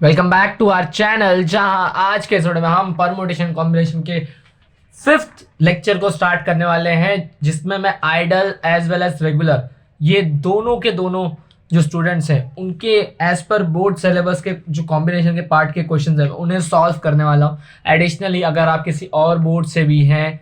Welcome back to our channel, जहां आज के एपिसोड में हम परमुटेशन कॉम्बिनेशन के फिफ्थ लेक्चर को स्टार्ट करने वाले हैं, जिसमें मैं IDOL as well as regular ये दोनों के दोनों जो स्टूडेंट्स हैं उनके एज पर बोर्ड सिलेबस के जो कॉम्बिनेशन के पार्ट के क्वेश्चंस हैं उन्हें सॉल्व करने वाला हूँ। एडिशनली अगर आप किसी और बोर्ड से भी हैं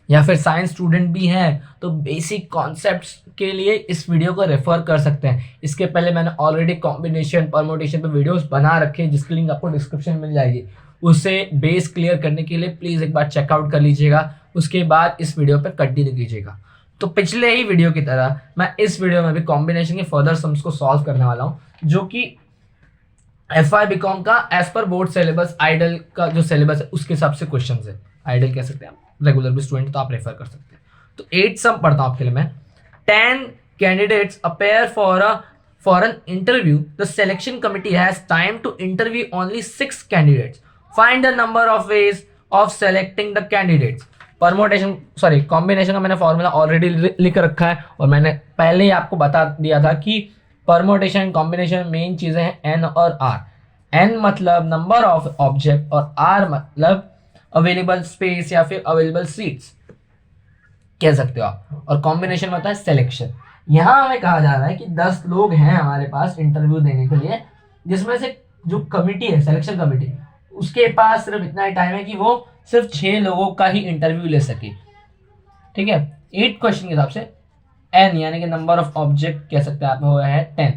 या फिर साइंस स्टूडेंट भी हैं तो बेसिक कॉन्सेप्ट्स के लिए इस वीडियो को रेफर कर सकते हैं। इसके पहले मैंने ऑलरेडी कॉम्बिनेशन परमुटेशन पे वीडियोस बना रखे हैं, जिसकी लिंक आपको डिस्क्रिप्शन में मिल जाएगी। उसे बेस क्लियर करने के लिए प्लीज़ एक बार चेकआउट कर लीजिएगा, उसके बाद इस वीडियो पर कंटिन्यू कीजिएगा। तो पिछले ही वीडियो की तरह मैं इस वीडियो में भी कॉम्बिनेशन के फर्दर सम्स को सॉल्व करने वाला हूँ, जो कि FI बीकॉम का as per board syllabus IDOL का जो सिलेबस है उसके हिसाब से क्वेश्चन है। आइडल कह सकते हैं आप, रेगुलर भी स्टूडेंट तो आप रेफर कर सकते हैं। तो 8 सम पढ़ता हूँ आपके लिए मैं। 10 candidates appear for an interview. The selection committee has time to interview only 6 candidates. Find the number of ways of selecting the candidates. Permutation combination का मैंने फॉर्मूला ऑलरेडी लिख रखा है और मैंने पहले ही आपको बता दिया था कि परमुटेशन कॉम्बिनेशन मेन चीजें हैं एन और आर। एन मतलब नंबर ऑफ ऑब्जेक्ट और आर मतलब अवेलेबल स्पेस या फिर अवेलेबल सीट्स कह सकते हो आप, और कॉम्बिनेशन होता है सिलेक्शन। यहाँ हमें कहा जा रहा है कि 10 लोग हैं हमारे पास इंटरव्यू देने के लिए, जिसमें से जो कमिटी है सिलेक्शन कमिटी उसके पास सिर्फ इतना ही टाइम है कि वो सिर्फ 6 लोगों का ही इंटरव्यू ले सके। ठीक है, 8 क्वेश्चन के हिसाब से एन यानी कि नंबर ऑफ ऑब्जेक्ट कह सकते हैं आप, वो है 10,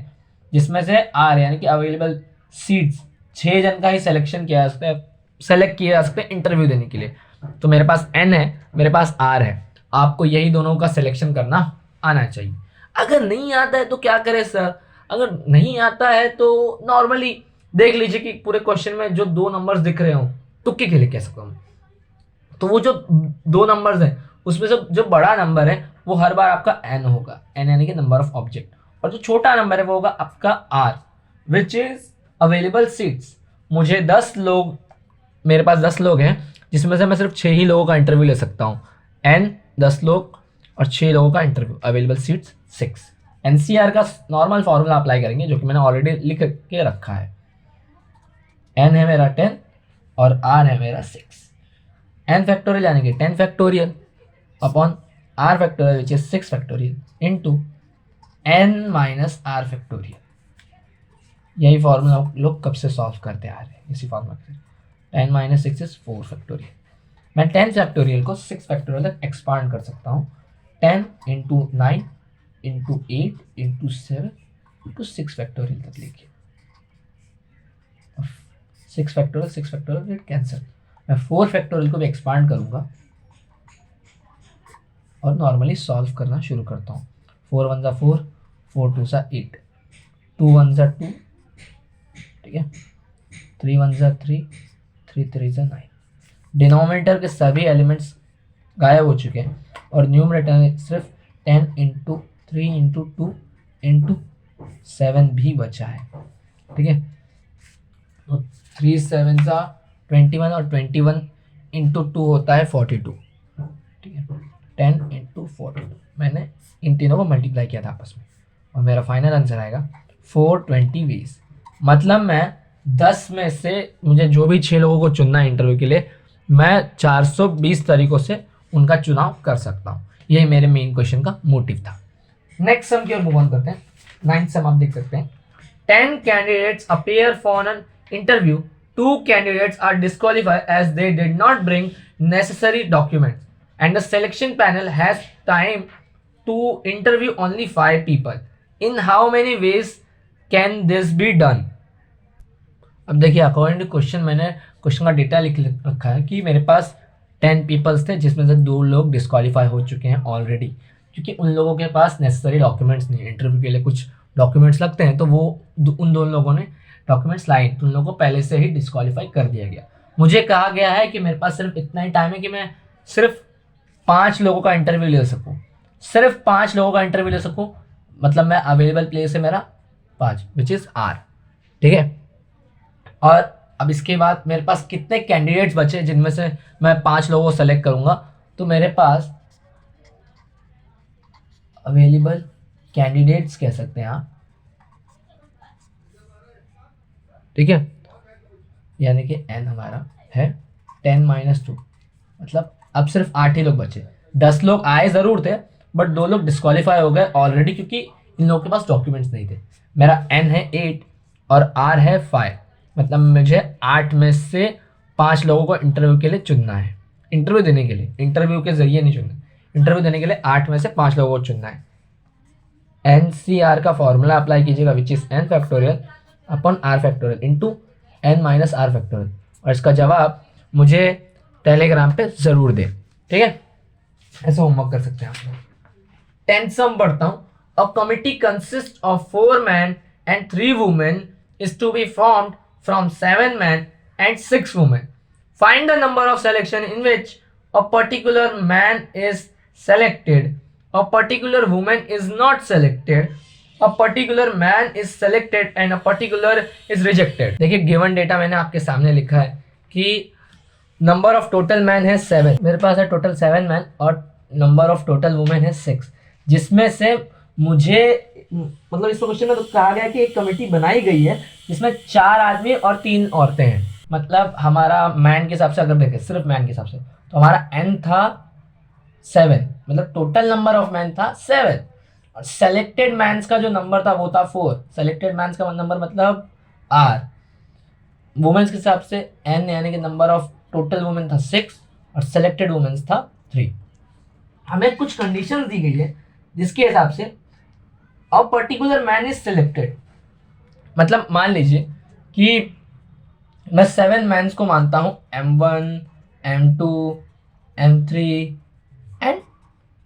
जिसमें से आर यानी कि अवेलेबल सीट्स 6 जन का ही सिलेक्शन किया जा सकता है, सेलेक्ट किया जा सकता है इंटरव्यू देने के लिए। तो मेरे पास एन है, मेरे पास आर है। आपको यही दोनों का सिलेक्शन करना आना चाहिए। अगर नहीं आता है तो क्या करें सर? अगर नहीं आता है तो नॉर्मली देख लीजिए कि पूरे क्वेश्चन में जो 2 नंबर्स दिख रहे हो तुक्के के लिए कह सकता हूँ, तो वो जो 2 नंबर्स हैं उसमें से जो बड़ा नंबर है वो हर बार आपका एन होगा, एन यानी कि नंबर ऑफ ऑब्जेक्ट, और जो छोटा नंबर है वो होगा आपका R which is available seats. मुझे 10 लोग, मेरे पास 10 लोग हैं जिसमें से मैं सिर्फ 6 ही लोगों का इंटरव्यू ले सकता हूँ। एन 10 लोग और 6 लोगों का इंटरव्यू, अवेलेबल सीट्स 6। एनसीआर का नॉर्मल फॉर्मूला अप्लाई करेंगे जो कि मैंने ऑलरेडी लिख के रखा है। एन है मेरा 10 और आर है मेरा 6। एन फैक्टोरियल यानी कि 10 factorial upon R factorial which is 6 factorial into N minus R factorial. यही फॉर्मूला आप लोग कब से सॉल्व करते आ रहे हैं, इसी फॉर्मूला से। 10 माइनस 6 इज 4 फैक्टोरियल। मैं 10 फैक्टोरियल को 6 फैक्टोरियल तक एक्सपांड कर सकता हूँ। 10 into 9 into 8 into 7 into 6 factorial तक लेके 6 फैक्टोरियल कैंसिल। मैं 4 फैक्टोरियल को भी एक्सपांड करूंगा और नॉर्मली सॉल्व करना शुरू करता हूँ। 4 1 जा 4, 4 2 जा 8, 2 1 जा 2, ठीक है, 3 1 जा 3, 3 3 जा 9। डिनोमिनेटर के सभी एलिमेंट्स गायब हो चुके हैं और न्यूमरेटर में सिर्फ 10 इंटू 3 इंटू 2 इंटू 7 भी बचा है। ठीक है, तो 3 7 जा 21 और 21 इंटू 2 होता है 42। ठीक है, 10 इंटू 42 मैंने इन तीनों को मल्टीप्लाई किया था आपस में और मेरा फाइनल आंसर आएगा 420 वेज। मतलब मैं 10 में से मुझे जो भी 6 लोगों को चुनना है इंटरव्यू के लिए, मैं 420 तरीकों से उनका चुनाव कर सकता हूँ। यही मेरे मेन क्वेश्चन का मोटिव था। नेक्स्ट सम की ओर मूव ऑन करते हैं। 9th सम आप देख सकते हैं। 10 candidates appear for an interview. 2 candidates are disqualified as they did not bring necessary documents, and the selection panel has time to interview only 5 people. In how many ways can this be done? अब देखिए, according to question मैंने question का data लिख रखा है कि मेरे पास 10 peoples थे जिसमें से 2 लोग डिस्क्वालीफाई हो चुके हैं ऑलरेडी, क्योंकि उन लोगों के पास नेसेसरी डॉक्यूमेंट्स नहीं है। इंटरव्यू के लिए कुछ डॉक्यूमेंट्स लगते हैं, तो वो उन 2 लोगों ने डॉक्यूमेंट्स लाए, तो उन लोगों को पहले से ही डिस्क्वालीफाई कर दिया गया। मुझे कहा गया है कि मेरे पास सिर्फ इतना ही टाइम है कि मैं सिर्फ 5 लोगों का इंटरव्यू ले सकूँ, सिर्फ 5 लोगों का इंटरव्यू ले सकूँ। मतलब मैं अवेलेबल प्लेस है मेरा 5 विच इज़ आर। ठीक है, और अब इसके बाद मेरे पास कितने कैंडिडेट्स बचे जिनमें से मैं 5 लोगों को सेलेक्ट करूंगा। तो मेरे पास अवेलेबल कैंडिडेट्स कह सकते हैं आप, ठीक है, यानी कि n हमारा है 10 - 2, मतलब अब सिर्फ 8 ही लोग बचे। 10 लोग आए ज़रूर थे बट 2 लोग डिस्क्वालीफाई हो गए ऑलरेडी क्योंकि इन लोगों के पास डॉक्यूमेंट्स नहीं थे। मेरा n है 8 और r है 5, मतलब मुझे 8 में से 5 लोगों को इंटरव्यू के लिए चुनना है। इंटरव्यू देने के लिए, इंटरव्यू के जरिए नहीं चुनना, इंटरव्यू देने के लिए 8 में से 5 लोगों को चुनना है। NCR का फॉर्मूला अप्लाई कीजिएगा which is n factorial upon r factorial into n minus r factorial, और इसका जवाब मुझे टेलीग्राम पे ज़रूर दें। ठीक है, ऐसे होमवर्क कर सकते हैं आप लोग। 10th सम पढ़ता हूँ। A committee consist of 4 men and 3 women is to be formed from 7 men and 6 women. Find the number of selection in which a particular man is selected, a particular woman is not selected, a particular man is selected and a particular is rejected. देखिए given data मैंने आपके सामने लिखा है कि number of total man है 7, मेरे पास है टोटल 7 मैन, और नंबर ऑफ टोटल वुमेन है 6, जिसमें से मुझे मतलब इस क्वेश्चन में तो कहा गया कि एक कमेटी बनाई गई है जिसमें 4 आदमी और 3 औरतें हैं। मतलब हमारा मैन के हिसाब से अगर देखें, सिर्फ मैन के हिसाब से, तो हमारा n था 7, मतलब टोटल नंबर ऑफ मैन था 7, और सेलेक्टेड मैन्स का जो नंबर था वो था 4। सेलेक्टेड मैन्स का नंबर मतलब r। वुमेन्स के हिसाब से n यानी कि नंबर ऑफ टोटल वुमेन था 6 और सेलेक्टेड वुमेन्स था 3। हमें कुछ कंडीशंस दी गई है जिसके हिसाब से अ पर्टिकुलर मैन इज सिलेक्टेड। मतलब मान लीजिए कि मैं 7 मैन्स को मानता हूँ M1, M2, M3 and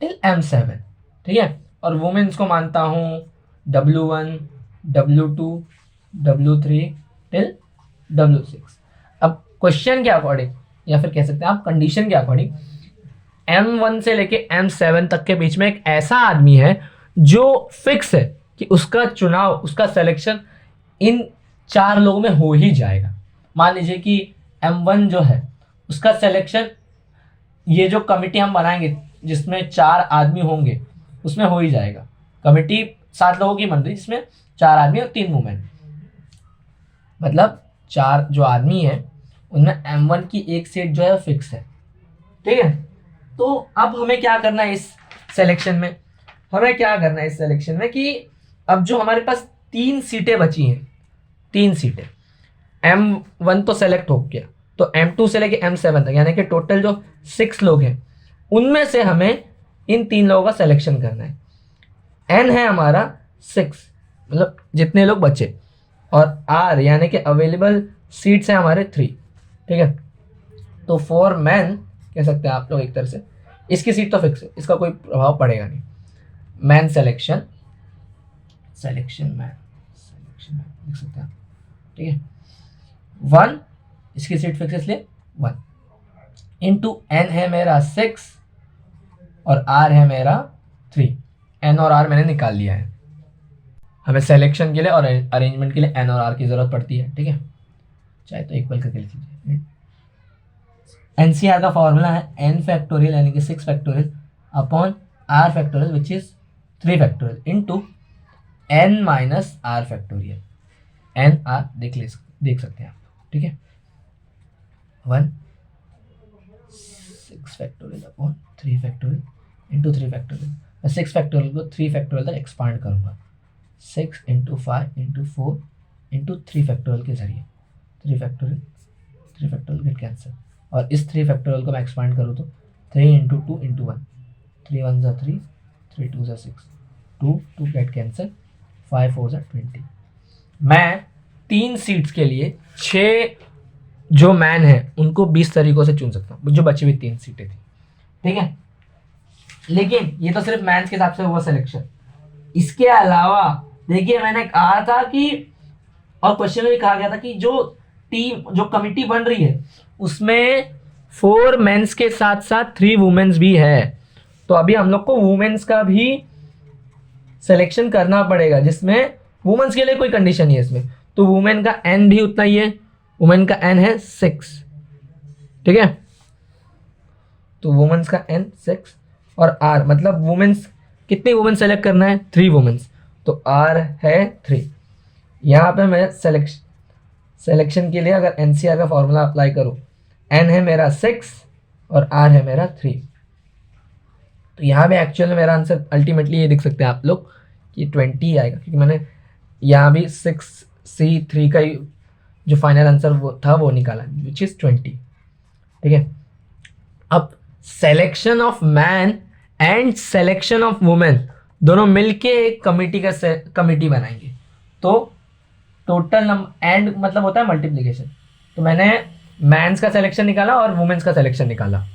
till M7, ठीक है, और वुमेन्स को मानता हूँ W1, W2, W3 till W6। अब क्वेश्चन के अकॉर्डिंग या फिर कह सकते हैं आप कंडीशन के अकॉर्डिंग M1 से लेके M7 तक के बीच में एक ऐसा आदमी है जो फिक्स है कि उसका चुनाव, उसका सिलेक्शन इन 4 लोगों में हो ही जाएगा। मान लीजिए कि M1 जो है उसका सिलेक्शन ये जो कमिटी हम बनाएंगे जिसमें 4 आदमी होंगे उसमें हो ही जाएगा। कमिटी 7 लोगों की बन रही जिसमें 4 आदमी और 3 वुमेन, मतलब 4 जो आदमी है उनमें M1 की एक सीट जो है फिक्स है। ठीक है, तो अब हमें क्या करना है इस सिलेक्शन में, हमें क्या करना है इस सिलेक्शन में कि अब जो हमारे पास 3 सीटें बची हैं, 3 सीटें, M1 तो सेलेक्ट हो गया, तो M2 से लेके M7 तक यानी कि टोटल जो 6 लोग हैं उनमें से हमें इन 3 लोगों का सिलेक्शन करना है। N है हमारा 6, मतलब जितने लोग बचे, और R यानी कि अवेलेबल सीट्स हैं हमारे 3। ठीक है, तो 4 मैन कह सकते हैं आप लोग एक तरह से, इसकी सीट तो फिक्स है, इसका कोई प्रभाव पड़ेगा नहीं। मैन सिलेक्शन, सिलेक्शन मैन लिख सकते हैं आप। ठीक है, 1 इसकी सीट फिक्स इसलिए 1 इंटू N है मेरा 6 और R है मेरा 3। N और R मैंने निकाल लिया है। हमें सिलेक्शन के लिए और अरेंजमेंट के लिए N और R की ज़रूरत पड़ती है। ठीक है, चाहे तो इक्वल करके लिख लीजिए। NCR का फॉर्मूला है n फैक्टोरियल यानी कि 6 factorial upon r factorial which is 3 factorial into n minus r factorial. n r देख सकते हैं आप। ठीक है, 1 6 factorial upon 3 factorial into 3 factorial. मैं 6 फैक्टोरियल को 3 फैक्टोरियल तक एक्सपांड करूँगा, 6 इंटू 5 इंटू 4 इंटू 3 फैक्टोरियल के जरिए। 3 फैक्टोरियल गेट कैंसिल, और इस 3 फैक्टोरियल को मैं एक्सपांड करूँ तो 3 इंटू 2 इंटू 1, 3 1 ज़ा 3, 3 2 ज़ा 6, 2 गेट कैंसिल, 5 4 ज़ा 20। मैं 3 सीट्स के लिए 6 जो मैन है उनको 20 तरीक़ों से चुन सकता हूँ, जो बची हुई 3 सीटें थी। ठीक है, लेकिन ये तो सिर्फ मैन्स के हिसाब से हुआ सिलेक्शन। इसके अलावा देखिए मैंने कहा था कि, और क्वेश्चन में भी कहा गया था कि जो टीम, जो कमिटी बन रही है उसमें 4 मेंस के साथ साथ 3 वुमेन्स भी है। तो अभी हम लोग को वुमेन्स का भी सिलेक्शन करना पड़ेगा, जिसमें वुमेन्स के लिए कोई कंडीशन नहीं है इसमें। तो वुमेन का n भी उतना ही है, वुमेन का n है 6। ठीक है, तो वुमेन्स का n 6 और r, मतलब वुमेन्स कितनी वुमेन सेलेक्ट करना है, 3 वुमेन्स, तो r है 3। यहाँ पे मैं सिलेक्शन के लिए अगर एनसीआर का फॉर्मूला अप्लाई करूँ, एन है मेरा 6 और आर है मेरा 3, तो यहाँ पे एक्चुअल में मेरा आंसर अल्टीमेटली ये देख सकते हैं आप लोग कि 20 आएगा, क्योंकि मैंने यहाँ भी 6C3 का ही जो फाइनल आंसर वो था वो निकाला, विच इज़ 20। ठीक है, अब selection of man and selection of women दोनों मिलके एक कमिटी बनाएंगे, तो टोटल नंबर एंड मतलब होता है मल्टीप्लिकेशन। तो मैंने मैंस का सिलेक्शन निकाला और वुमेन्स का सिलेक्शन निकाला,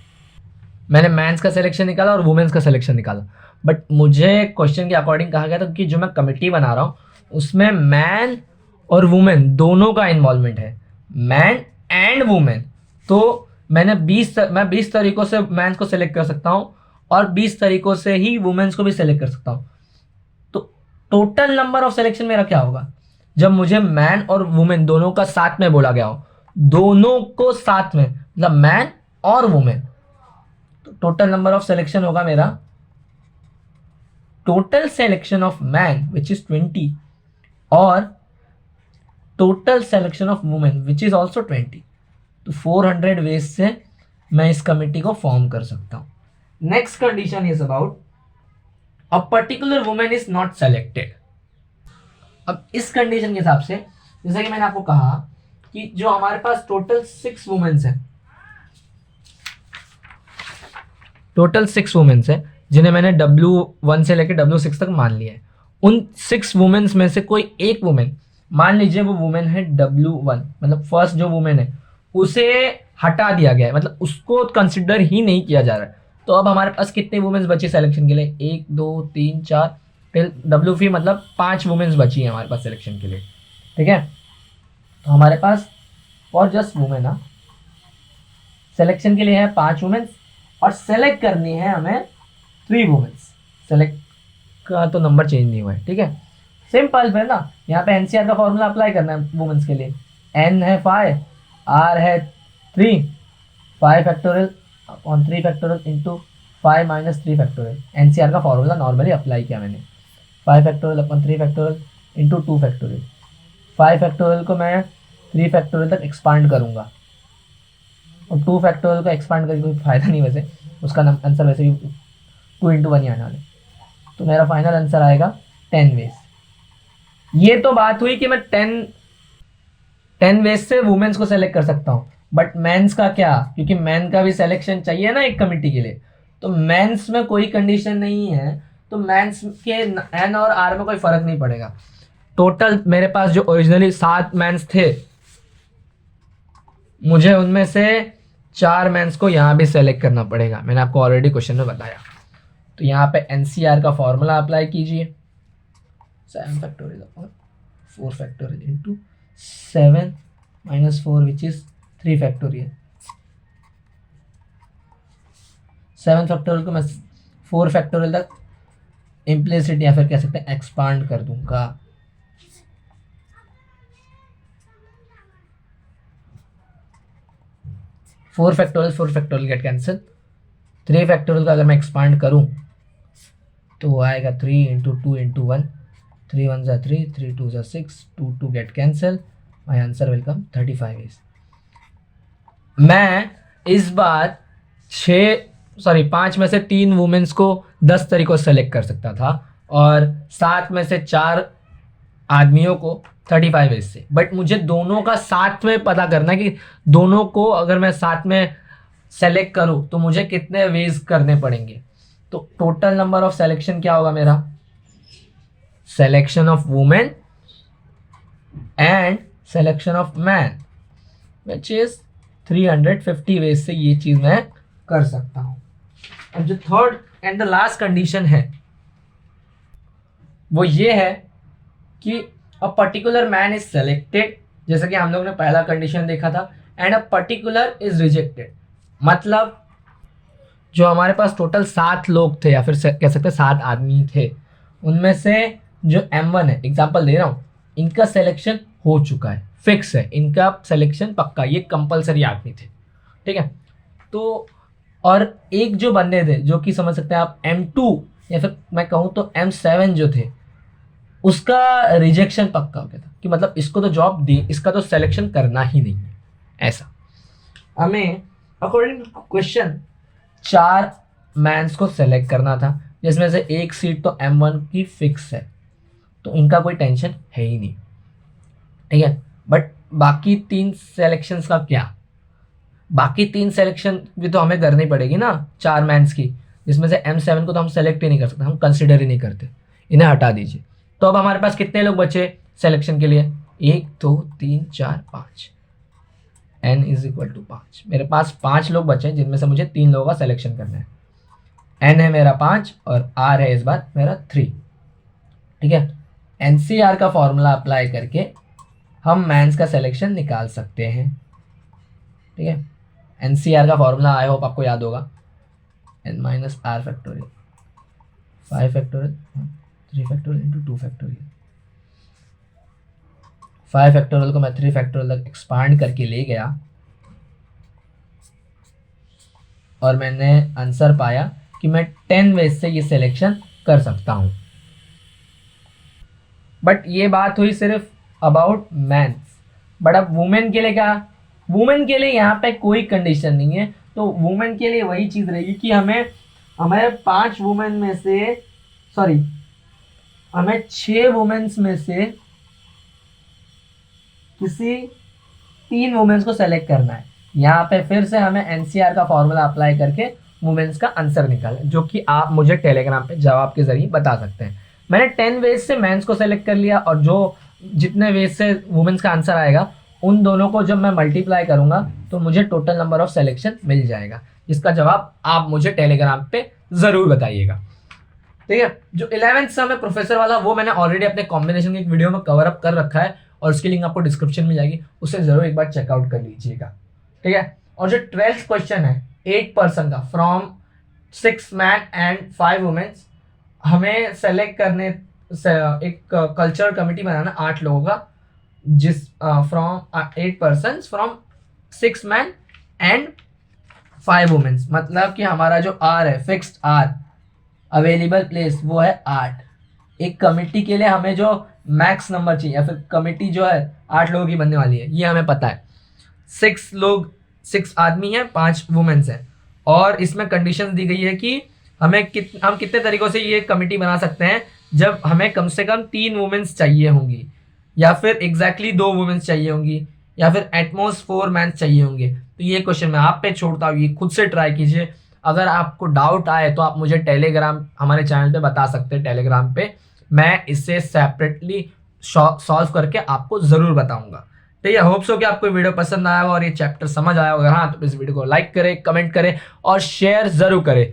मैंने मैंस का सिलेक्शन निकाला और वुमेन्स का सिलेक्शन निकाला, बट मुझे क्वेश्चन के अकॉर्डिंग कहा गया था कि जो मैं कमिटी बना रहा हूँ उसमें मैन और वुमेन दोनों का इन्वॉल्वमेंट है, मैन एंड वुमेन। तो मैं 20 तरीकों से मैंस को सिलेक्ट कर सकता हूँ और 20 तरीकों से ही वुमेन्स को भी सिलेक्ट कर सकता हूँ। तो टोटल नंबर ऑफ सिलेक्शन मेरा क्या होगा जब मुझे मैन और वुमेन दोनों का साथ में बोला गया हो, दोनों को साथ में, मतलब मैन और वुमेन, तो टोटल नंबर ऑफ सिलेक्शन होगा मेरा total selection of man which is 20 और total selection of women which is also 20। तो 400 वेज से मैं इस कमिटी को फॉर्म कर सकता हूं। Next condition is about a particular women is not selected. अब इस कंडीशन के हिसाब से, जैसा कि मैंने आपको कहा कि जो हमारे पास टोटल 6 वुमेन्स हैं, टोटल 6 वुमेन्स हैं जिन्हें मैंने W1 से लेकर W6 तक मान लिया है, उन 6 वुमेन्स में से कोई एक वुमेन, मान लीजिए वो वुमेन है W1, मतलब फर्स्ट जो वुमेन है उसे हटा दिया गया है, मतलब उसको कंसिडर ही नहीं किया जा रहा है। तो अब हमारे पास कितने वुमेन्स बची सिलेक्शन के लिए, 1 2 3 4 टिल W3, मतलब 5 वुमेन्स बची है हमारे पास सिलेक्शन के लिए। ठीक है, तो हमारे पास फॉर जस्ट वुमेन सिलेक्शन के लिए है 5 वुमेन्स और सेलेक्ट करनी है हमें 3 वुमेन्स। सेलेक्ट का तो नंबर चेंज नहीं हुआ है। ठीक है, सिंपल है ना, यहाँ पे एनसीआर का फॉर्मूला अप्लाई करना है वुमेन्स के लिए। एन है 5, आर है 3, 5 factorial on 3 factorial into 5 minus 3 factorial. NCR का फॉर्मूला नॉर्मली अप्लाई किया मैंने, 5 factorial upon 3 factorial into 2 factorial. 5 factorial को मैं 3 फैक्टोरियल तक एक्सपांड करूँगा और 2 फैक्टोरियल को एक्सपांड करके कोई फ़ायदा नहीं, वैसे उसका आंसर वैसे भी 2 इंटू 1 ही आने वाले। तो मेरा फाइनल आंसर आएगा 10 वेज। ये तो बात हुई कि मैं 10 वेज से वुमेन्स को सेलेक्ट कर सकता हूँ, बट मेंस का क्या, क्योंकि मैन का भी सिलेक्शन चाहिए ना एक कमिटी के लिए, तो मेंस में कोई कंडीशन नहीं है, तो मेंस के एन और आर में कोई फर्क नहीं पड़ेगा। टोटल मेरे पास जो ओरिजिनली 7 मेंस थे, मुझे उनमें से 4 मेंस को यहाँ भी सेलेक्ट करना पड़ेगा, मैंने आपको ऑलरेडी क्वेश्चन में बताया। तो यहाँ पे एनसीआर का फॉर्मूला अप्लाई कीजिए, 7 factorial upon 4 factorial into 7 minus 4 which is 3 factorial. 7 factorial को मैं 4 फैक्टोरियल तक इम्प्लिसिट या फिर कह सकते हैं एक्सपांड कर दूंगा। Four factorial get cancel. 3 factorial का अगर मैं एक्सपांड करूं तो वो आएगा 3 इंटू 2 इंटू 1, 3 1 ज़ा 3, 3 2 ज़ा 6, 2 2 get cancel, my answer will come 35 is. मैं इस बार 5 में से 3 वुमेन्स को 10 तरीकों से सेलेक्ट कर सकता था और 7 में से 4 आदमियों को 35 वेज से, बट मुझे दोनों का साथ में पता करना है कि दोनों को अगर मैं साथ में सेलेक्ट करूं तो मुझे कितने वेज करने पड़ेंगे। तो टोटल नंबर ऑफ सेलेक्शन क्या होगा मेरा, selection of women and selection of man which is 350 ways से ये चीज मैं कर सकता हूं। अब जो third and the last condition है वो ये है कि a particular man is selected, जैसा कि हम लोग ने पहला कंडीशन देखा था, and a particular is rejected. मतलब जो हमारे पास टोटल 7 लोग थे या फिर कह सकते हैं 7 आदमी थे, उनमें से जो M1 है, एग्जांपल दे रहा हूँ, इनका सिलेक्शन हो चुका है, फिक्स है इनका सिलेक्शन पक्का, ये कंपलसरी आदमी थे। ठीक है, तो और एक जो बंदे थे जो कि समझ सकते हैं आप M2 या फिर मैं कहूँ तो M7 जो थे, उसका रिजेक्शन पक्का हो गया था, कि मतलब इसको तो जॉब दी, इसका तो सिलेक्शन करना ही नहीं है। ऐसा हमें अकॉर्डिंग टू क्वेश्चन 4 मैंस को सेलेक्ट करना था, जिसमें से एक सीट तो M1 की फिक्स है, तो इनका कोई टेंशन है ही नहीं, ठीक है। बट बाकी 3 सेलेक्शंस का क्या? बाकी 3 सेलेक्शन भी तो हमें करनी पड़ेगी ना 4 मैंस की, जिसमें से M7 को तो हम सेलेक्ट ही नहीं कर सकते, हम कंसिडर ही नहीं करते, इन्हें हटा दीजिए। तो अब हमारे पास कितने लोग बचे सिलेक्शन के लिए? 1 2 3 4 5, n इज इक्वल टू 5। मेरे पास 5 लोग बचे, जिनमें से मुझे 3 लोगों का सिलेक्शन करना है। n है मेरा 5 और r है इस बार मेरा 3, ठीक है। NCR का फॉर्मूला अप्लाई करके हम मैंस का सिलेक्शन निकाल सकते हैं, ठीक है। NCR का फॉर्मूला आई होप आपको याद होगा, n minus R factorial 5 factorial 3 factorial into 2 factorial. 5 factorial को मैं 3 फैक्टोरियल तक एक्सपांड करके ले गया और मैंने आंसर पाया कि मैं 10 वेज से ये सिलेक्शन कर सकता हूं। बट ये बात हुई सिर्फ अबाउट मैंस, बट अब वुमेन के लिए क्या? वुमेन के लिए यहाँ पे कोई कंडीशन नहीं है, तो वुमेन के लिए वही चीज़ रहेगी कि हमें 5 वुमेन में से हमें 6 वुमेन्स में से किसी 3 वुमेन्स को सेलेक्ट करना है। यहाँ पे फिर से हमें NCR का फॉर्मूला अप्लाई करके वुमेन्स का आंसर निकाला, जो कि आप मुझे टेलीग्राम पे जवाब के जरिए बता सकते हैं। मैंने 10 वेज से मेंस को सेलेक्ट कर लिया और जो जितने वेज से वुमेन्स का आंसर आएगा उन दोनों को जब मैं मल्टीप्लाई करूंगा तो मुझे टोटल नंबर ऑफ सिलेक्शन मिल जाएगा, जिसका जवाब आप मुझे टेलीग्राम पे ज़रूर बताइएगा, ठीक है। जो 11th सम है प्रोफेसर वाला, वो मैंने ऑलरेडी अपने कॉम्बिनेशन की एक वीडियो में कवर अप कर रखा है और उसकी लिंक आपको डिस्क्रिप्शन में जाएगी, उसे ज़रूर एक बार चेकआउट कर लीजिएगा, ठीक है। और जो 12th क्वेश्चन है 8 पर्सन का फ्रॉम 6 मैन एंड 5 वुमेन्स, हमें सेलेक्ट करने एक कल्चरल कमिटी बनाना 8 लोगों का, जिस from 8 person from 6 man and 5 womens. मतलब कि हमारा जो R है, फिक्स्ड R अवेलेबल प्लेस, वो है 8। एक कमिटी के लिए हमें जो मैक्स नंबर चाहिए, या फिर कमिटी जो है 8 लोगों की बनने वाली है, ये हमें पता है। 6 आदमी हैं, 5 वुमेन्स हैं, और इसमें कंडीशंस दी गई है कि हम कितने तरीकों से ये कमिटी बना सकते हैं, जब हमें कम से कम 3 वुमेन्स चाहिए होंगी, या फिर एग्जैक्टली 2 वुमेन्स चाहिए होंगी, या फिर एटमोस्ट 4 मैन चाहिए होंगे। तो ये क्वेश्चन मैं आप पे छोड़ता हूँ, ये खुद से ट्राई कीजिए। अगर आपको डाउट आए तो आप मुझे टेलीग्राम हमारे चैनल पे बता सकते हैं, टेलीग्राम पे मैं इसे सेपरेटली सॉल्व करके आपको ज़रूर बताऊंगा, ठीक है। होप सो कि आपको वीडियो पसंद आया होगा और ये चैप्टर समझ आया होगा। हाँ, तो इस वीडियो को लाइक करें, कमेंट करें और शेयर ज़रूर करें।